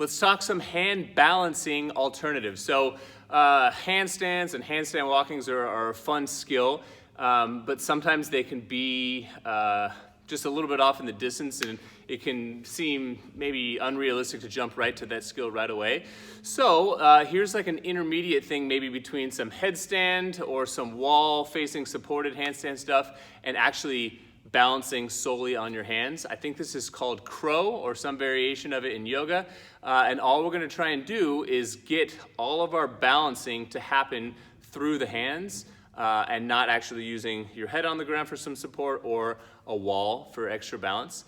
Let's talk some hand balancing alternatives. So handstands and handstand walkings are a fun skill, but sometimes they can be just a little bit off in the distance, and it can seem maybe unrealistic to jump right to that skill right away. So here's like an intermediate thing, maybe between some headstand or some wall facing supported handstand stuff and actually balancing solely on your hands. I think this is called crow or some variation of it in yoga. And all we're gonna try and do is get all of our balancing to happen through the hands and not actually using your head on the ground for some support or a wall for extra balance.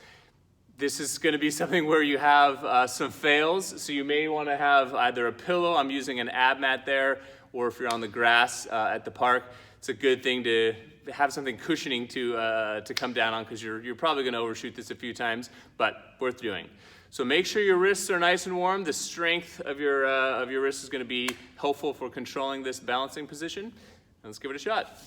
This is gonna be something where you have some fails. So you may wanna have either a pillow, I'm using an ab mat there, or if you're on the grass at the park, it's a good thing to have something cushioning to come down on, because you're probably going to overshoot this a few times, but worth doing. So make sure your wrists are nice and warm. The strength of your wrist is going to be helpful for controlling this balancing position. And let's give it a shot.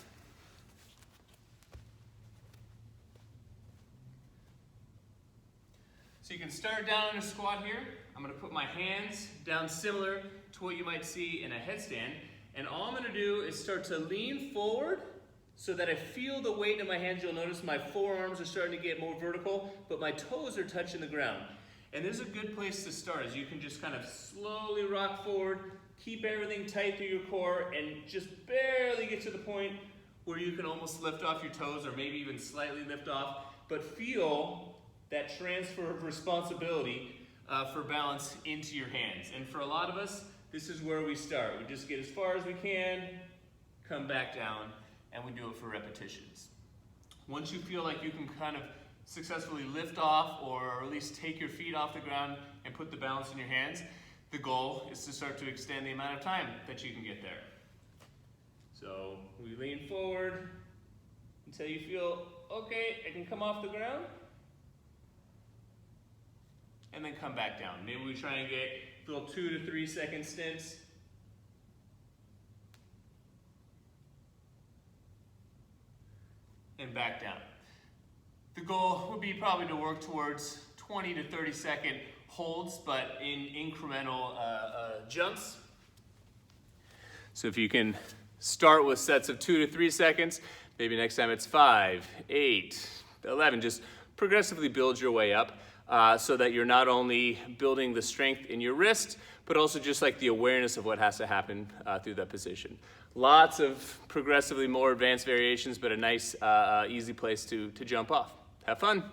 So you can start down in a squat here. I'm going to put my hands down similar to what you might see in a headstand. And all I'm going to do is start to lean forward so that I feel the weight in my hands. You'll notice my forearms are starting to get more vertical, but my toes are touching the ground. And this is a good place to start, as you can just kind of slowly rock forward, keep everything tight through your core, and just barely get to the point where you can almost lift off your toes, or maybe even slightly lift off, but feel that transfer of responsibility for balance into your hands. And for a lot of us, this is where we start. We just get as far as we can, come back down, and we do it for repetitions. Once you feel like you can kind of successfully lift off, or at least take your feet off the ground and put the balance in your hands, the goal is to start to extend the amount of time that you can get there. So we lean forward until you feel, okay, I can come off the ground, and then come back down. Maybe we try and get little 2 to 3 second stints. And back down. The goal would be probably to work towards 20 to 30 second holds, but in incremental jumps. So if you can start with sets of 2 to 3 seconds, maybe next time it's 5, 8, 11, just progressively build your way up so that you're not only building the strength in your wrist, but also just like the awareness of what has to happen through that position. Lots of progressively more advanced variations, but a nice, easy place to jump off. Have fun.